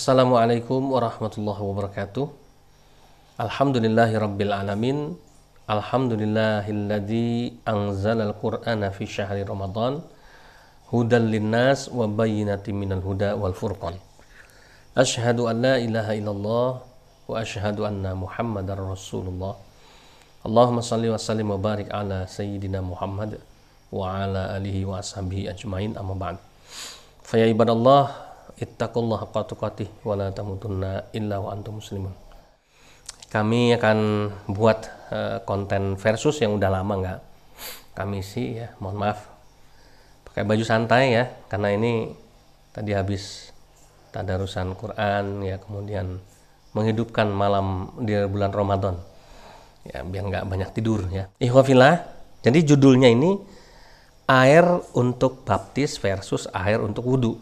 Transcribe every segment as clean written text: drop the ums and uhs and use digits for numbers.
Assalamualaikum warahmatullahi wabarakatuh. Alhamdulillahirabbil alamin. Alhamdulillahilladzi anzalal qur'ana fi syahri Ramadan hudan linnas wa bayyinatin minal huda wal furqan. Asyhadu an la ilaha illallah wa asyhadu anna Muhammadar Rasulullah. Allahumma shalli wa sallim wa barik ala sayyidina Muhammad wa ala alihi wa ashabihi ajmain, amma ba'd. Fa ya ibadallah, ittaqullaha haqqa tuqatih wa la tamutunna illa wa antum muslimun. Kami akan buat konten versus yang udah lama nggak kami isi ya, mohon maaf. Pakai baju santai ya, karena ini tadi habis tadarusan Quran ya, kemudian menghidupkan malam di bulan Ramadan ya, biar nggak banyak tidur ya. Ikhwafillah, jadi judulnya ini air untuk baptis versus air untuk wudhu.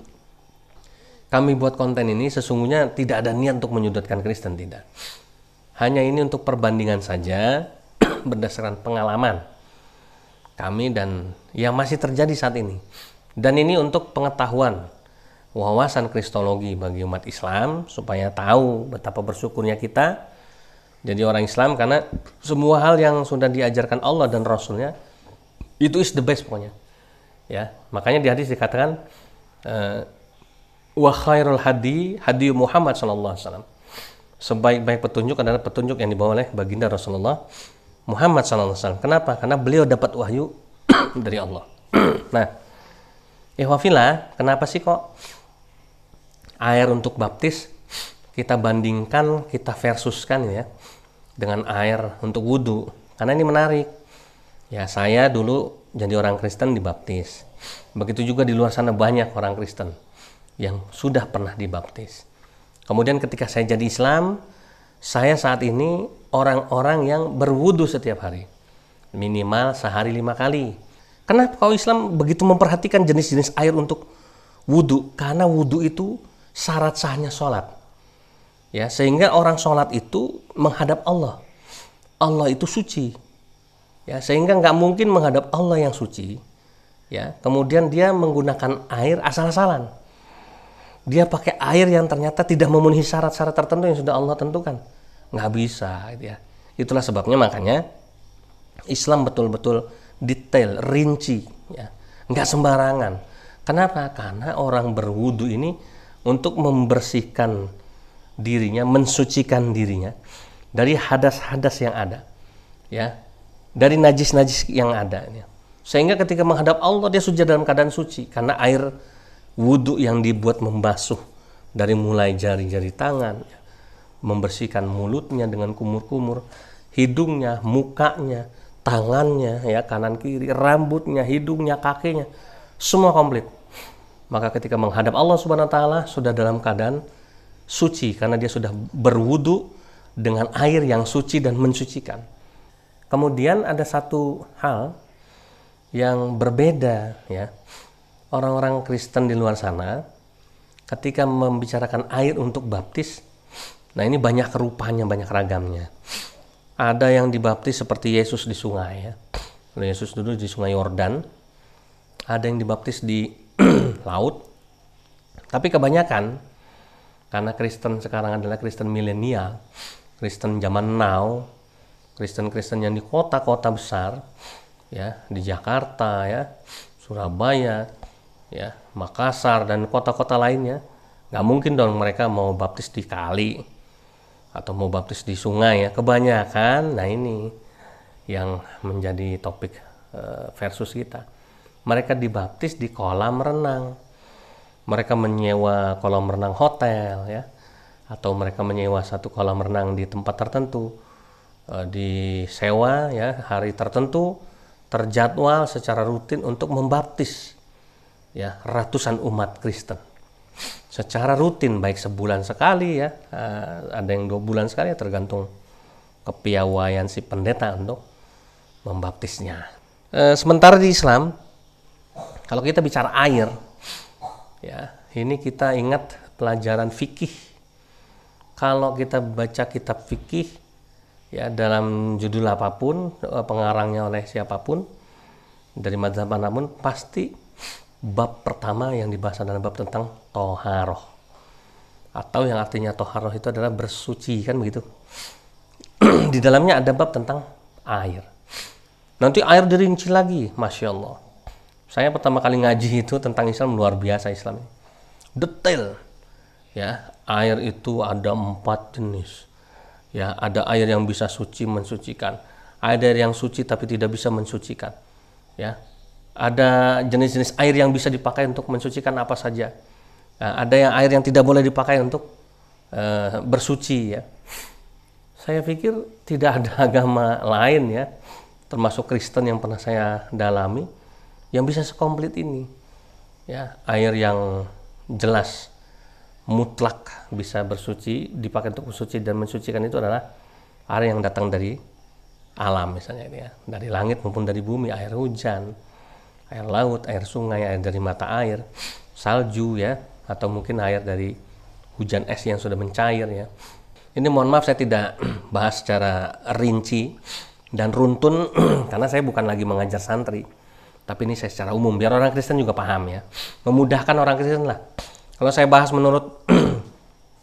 Kami buat konten ini sesungguhnya tidak ada niat untuk menyudutkan Kristen, tidak. Hanya ini untuk perbandingan saja berdasarkan pengalaman kami dan yang masih terjadi saat ini. Dan ini untuk pengetahuan, wawasan kristologi bagi umat Islam supaya tahu betapa bersyukurnya kita jadi orang Islam, karena semua hal yang sudah diajarkan Allah dan Rasulnya itu is the best pokoknya. Ya, makanya di hadis dikatakan wa khairul hadi Muhammad sallallahu alaihi wasallam. Sebaik-baik petunjuk adalah petunjuk yang dibawa oleh baginda Rasulullah Muhammad sallallahu alaihi wasallam. Kenapa? Karena beliau dapat wahyu dari Allah. Nah, ikhwafillah, kenapa sih kok air untuk baptis kita bandingkan, kita versuskan ya dengan air untuk wudhu? Karena ini menarik. Ya, saya dulu jadi orang Kristen dibaptis. Begitu juga di luar sana banyak orang Kristen yang sudah pernah dibaptis. Kemudian ketika saya jadi Islam, saya saat ini orang-orang yang berwudu setiap hari. Minimal sehari 5 kali. Kenapa kalau Islam begitu memperhatikan jenis-jenis air untuk wudu? Karena wudu itu syarat sahnya sholat. Ya, sehingga orang sholat itu menghadap Allah. Allah itu suci. Ya, sehingga nggak mungkin menghadap Allah yang suci. Ya, kemudian dia menggunakan air asal-asalan. Dia pakai air yang ternyata tidak memenuhi syarat-syarat tertentu yang sudah Allah tentukan. Nggak bisa gitu ya. Itulah sebabnya makanya Islam betul-betul detail, rinci ya. Nggak sembarangan. Kenapa? Karena orang berwudu ini untuk membersihkan dirinya, mensucikan dirinya dari hadas-hadas yang ada ya, dari najis-najis yang ada ya. Sehingga ketika menghadap Allah dia sudah dalam keadaan suci, karena air wudhu yang dibuat membasuh dari mulai jari-jari tangan, membersihkan mulutnya dengan kumur-kumur, hidungnya, mukanya, tangannya, ya kanan kiri, rambutnya, hidungnya, kakinya, semua komplit. Maka ketika menghadap Allah Subhanahu Wa Taala sudah dalam keadaan suci, karena dia sudah berwudhu dengan air yang suci dan mensucikan. Kemudian ada satu hal yang berbeda ya. Orang-orang Kristen di luar sana ketika membicarakan air untuk baptis, nah ini banyak rupanya, banyak ragamnya. Ada yang dibaptis seperti Yesus di sungai ya. Yesus dulu di sungai Yordan. Ada yang dibaptis di laut. Tapi kebanyakan karena Kristen sekarang adalah Kristen milenial, Kristen zaman now, Kristen-Kristen yang di kota-kota besar ya, di Jakarta ya, Surabaya ya, Makassar dan kota-kota lainnya, nggak mungkin dong mereka mau baptis di kali atau mau baptis di sungai ya. Kebanyakan, nah ini yang menjadi topik versus kita. Mereka dibaptis di kolam renang. Mereka menyewa kolam renang hotel ya, atau mereka menyewa satu kolam renang di tempat tertentu, disewa ya, hari tertentu, terjadwal secara rutin untuk membaptis ya ratusan umat Kristen secara rutin, baik sebulan sekali ya, ada yang 2 bulan sekali ya, tergantung kepiawaian si pendeta untuk membaptisnya. Sementara di Islam, kalau kita bicara air ya, ini kita ingat pelajaran fikih. Kalau kita baca kitab fikih ya, dalam judul apapun, pengarangnya oleh siapapun dari mazhab manapun, pasti bab pertama yang dibahas adalah bab tentang toharoh. atau yang artinya toharoh itu adalah bersuci, kan begitu. Di dalamnya ada bab tentang air. Nanti air dirinci lagi, Masya Allah. Saya pertama kali ngaji itu tentang Islam, luar biasa Islam ini. Detail. Ya, air itu ada 4 jenis. Ya, ada air yang bisa suci mensucikan. Ada air yang suci tapi tidak bisa mensucikan. Ya. Ada jenis-jenis air yang bisa dipakai untuk mensucikan apa saja. Nah, ada yang air yang tidak boleh dipakai untuk bersuci, ya. Saya pikir tidak ada agama lain, ya, termasuk Kristen yang pernah saya dalami, yang bisa sekomplit ini. Ya, air yang jelas mutlak bisa bersuci, dipakai untuk bersuci dan mensucikan itu adalah air yang datang dari alam, misalnya ini, ya, dari langit maupun dari bumi, air hujan, air laut, air sungai, air dari mata air, salju, ya, atau mungkin air dari hujan es yang sudah mencair, ya. Ini mohon maaf saya tidak bahas secara rinci dan runtun karena saya bukan lagi mengajar santri, tapi ini saya secara umum biar orang Kristen juga paham, ya, memudahkan orang Kristen lah. Kalau saya bahas menurut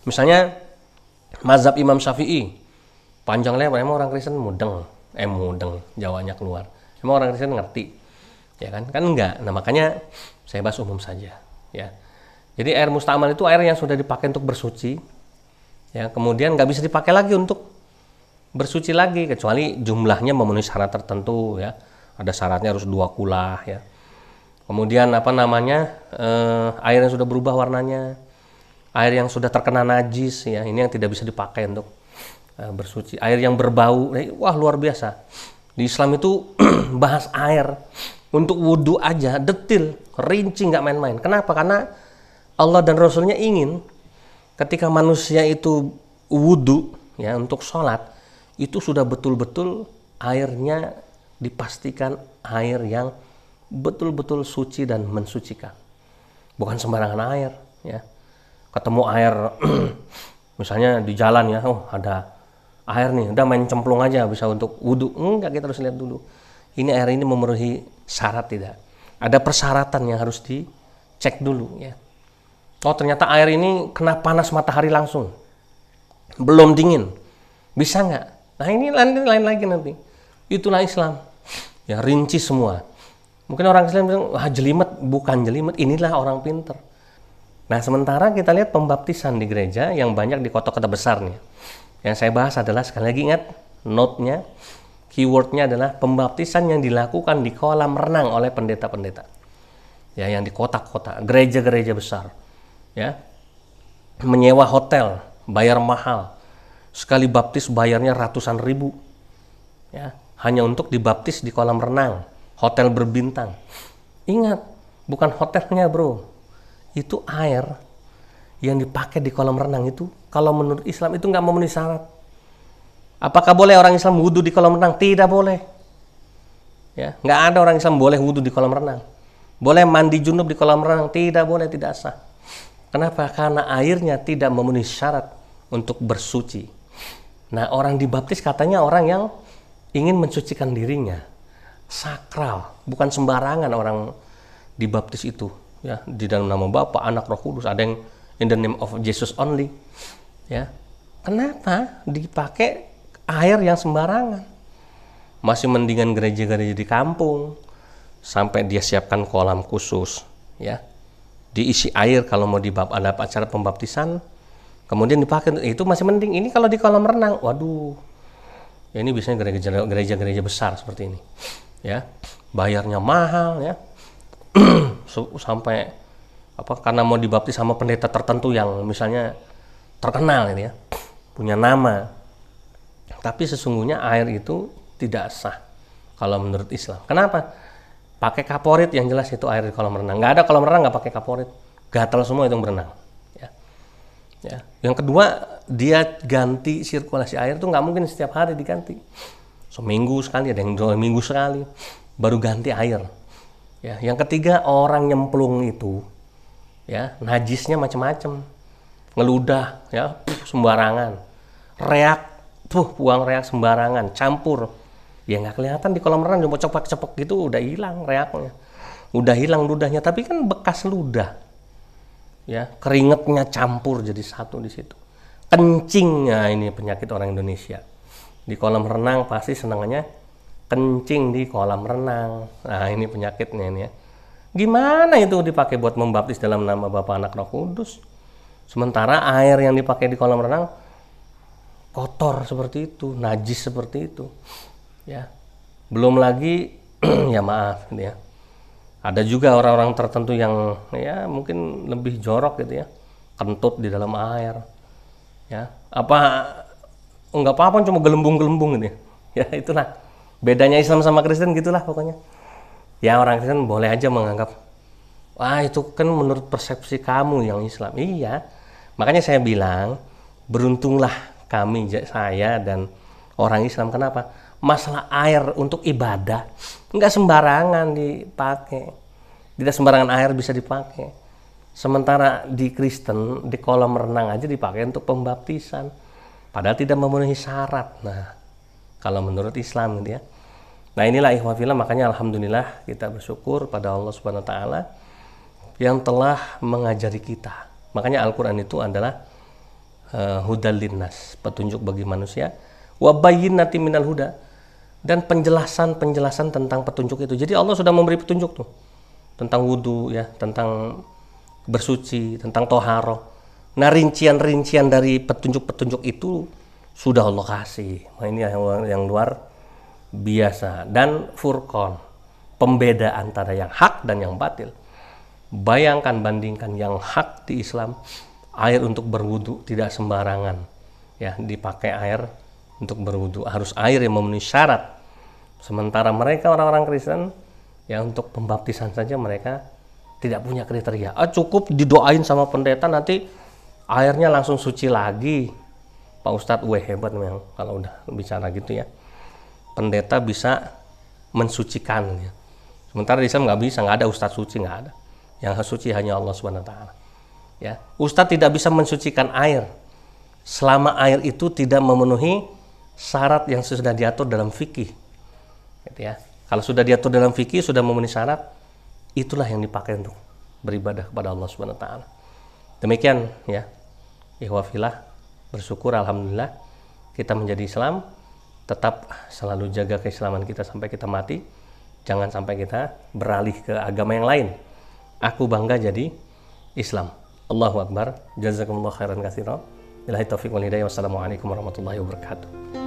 misalnya mazhab Imam Syafi'i, panjang lebar, emang orang Kristen mudeng Jawanya keluar, emang orang Kristen ngerti, ya kan enggak. Nah, makanya saya bahas umum saja, ya. Jadi air musta'mal itu air yang sudah dipakai untuk bersuci, ya, kemudian nggak bisa dipakai lagi untuk bersuci lagi kecuali jumlahnya memenuhi syarat tertentu, ya. Ada syaratnya harus 2 kulah, ya. Kemudian air yang sudah berubah warnanya, air yang sudah terkena najis, ya, ini yang tidak bisa dipakai untuk bersuci. Air yang berbau, wah luar biasa. Di Islam itu bahas air untuk wudhu aja detil, rinci, nggak main-main. Kenapa? Karena Allah dan Rasulnya ingin ketika manusia itu wudhu, ya, untuk sholat, itu sudah betul-betul airnya dipastikan air yang betul-betul suci dan mensucikan, bukan sembarangan air, ya. Ketemu air misalnya di jalan, ya, oh ada air nih, udah main cemplung aja bisa untuk wudhu, enggak, kita harus lihat dulu ini air ini memenuhi syarat tidak, ada persyaratan yang harus dicek dulu, ya. Oh ternyata air ini kena panas matahari langsung, belum dingin, bisa nggak? Nah ini lain lagi nanti. Itulah Islam, ya, rinci semua. Mungkin orang Islam bilang, wah jelimet, bukan jelimet, inilah orang pinter. Nah sementara kita lihat pembaptisan di gereja yang banyak di kota-kota besar nih. Yang saya bahas adalah, sekali lagi ingat note-nya, keyword-nya adalah pembaptisan yang dilakukan di kolam renang oleh pendeta-pendeta. Ya, yang di kota-kota, gereja-gereja besar. Ya, menyewa hotel, bayar mahal, sekali baptis bayarnya ratusan ribu, ya, hanya untuk dibaptis di kolam renang, hotel berbintang. Ingat, bukan hotelnya bro, itu air yang dipakai di kolam renang itu, kalau menurut Islam itu nggak memenuhi syarat. Apakah boleh orang Islam wudhu di kolam renang? Tidak boleh, ya, nggak ada orang Islam boleh wudhu di kolam renang. Boleh mandi junub di kolam renang? Tidak boleh, tidak sah. Kenapa? Karena airnya tidak memenuhi syarat untuk bersuci. Nah, orang dibaptis katanya orang yang ingin mensucikan dirinya, sakral, bukan sembarangan orang dibaptis itu, ya, di dalam nama Bapa, Anak, Roh Kudus, ada yang in the name of Jesus only, ya. Kenapa dipakai air yang sembarangan? Masih mendingan gereja-gereja di kampung sampai dia siapkan kolam khusus, ya, diisi air kalau mau ada acara pembaptisan, kemudian dipakai, itu masih mending. Ini kalau di kolam renang, waduh, ya, ini biasanya gereja-gereja besar seperti ini, ya, bayarnya mahal, ya, sampai karena mau dibaptis sama pendeta tertentu yang misalnya terkenal, ini, ya, punya nama. Tapi sesungguhnya air itu tidak sah kalau menurut Islam. Kenapa? Pakai kaporit, yang jelas itu air di kolam renang. Nggak ada kolam renang nggak pakai kaporit, gatal semua itu berenang, ya. Ya. Yang kedua, dia ganti sirkulasi air itu nggak mungkin setiap hari diganti, seminggu sekali, ada yang 2 minggu sekali baru ganti air, ya. Yang ketiga, orang nyemplung itu, ya, najisnya macam-macam, ngeludah, ya, sembarangan, buang reak sembarangan, campur, ya nggak kelihatan di kolam renang, cuma cepek-cepek gitu udah hilang reaknya, udah hilang ludahnya, tapi kan bekas ludah, ya, keringetnya campur jadi satu di situ. Kencingnya, ini penyakit orang Indonesia. Di kolam renang pasti senangannya kencing di kolam renang. Nah, ini penyakitnya ini ya. Gimana itu dipakai buat membaptis dalam nama Bapa, Anak, Roh Kudus? Sementara air yang dipakai di kolam renang kotor seperti itu, najis seperti itu. Ya. Belum lagi ya maaf gitu ya. Ada juga orang-orang tertentu yang ya mungkin lebih jorok gitu ya. Kentut di dalam air. Ya. Enggak apa-apa cuma gelembung-gelembung gitu ya. Ya itulah bedanya Islam sama Kristen, gitulah pokoknya. Ya orang Kristen boleh aja menganggap, wah itu kan menurut persepsi kamu yang Islam. Iya, makanya saya bilang beruntunglah kami, saya dan orang Islam. Kenapa? Masalah air untuk ibadah nggak sembarangan dipakai, tidak sembarangan air bisa dipakai. Sementara di Kristen di kolam renang aja dipakai untuk pembaptisan, padahal tidak memenuhi syarat. Nah, kalau menurut Islam gitu ya. Nah inilah ikhwah fillah, makanya alhamdulillah kita bersyukur pada Allah Subhanahu wa taala yang telah mengajari kita. Makanya Al-Qur'an itu adalah hudal linnas, petunjuk bagi manusia, wa bayyinatin minal huda, dan penjelasan tentang petunjuk itu. Jadi Allah sudah memberi petunjuk tuh tentang wudu ya, tentang bersuci, tentang toharoh. Nah rincian-rincian dari petunjuk-petunjuk itu sudah Allah kasih. Nah ini yang luar biasa. Dan furqan, pembeda antara yang hak dan yang batil. Bayangkan, bandingkan yang hak di Islam, air untuk berwudu tidak sembarangan ya dipakai air untuk berwudu, harus air yang memenuhi syarat. Sementara mereka orang-orang Kristen ya untuk pembaptisan saja mereka tidak punya kriteria. Cukup didoain sama pendeta nanti airnya langsung suci lagi. Pak Ustadz hebat memang kalau udah bicara gitu ya. Pendeta bisa mensucikan ya. Sementara di Islam nggak bisa, nggak ada ustadz suci, nggak ada. Yang suci hanya Allah Subhanahu wa taala. Ya, ustadz tidak bisa mensucikan air selama air itu tidak memenuhi syarat yang sudah diatur dalam fikih. Gitu ya. Kalau sudah diatur dalam fikih, sudah memenuhi syarat, itulah yang dipakai untuk beribadah kepada Allah Subhanahu wa taala. Demikian ya. Ikhwah fillah, bersyukur alhamdulillah kita menjadi Islam. Tetap selalu jaga keislaman kita sampai kita mati. Jangan sampai kita beralih ke agama yang lain. Aku bangga jadi Islam. Allahu Akbar. Jazakumullah khairan katsiran. Billahi taufiq wal hidayah. Wassalamualaikum warahmatullahi wabarakatuh.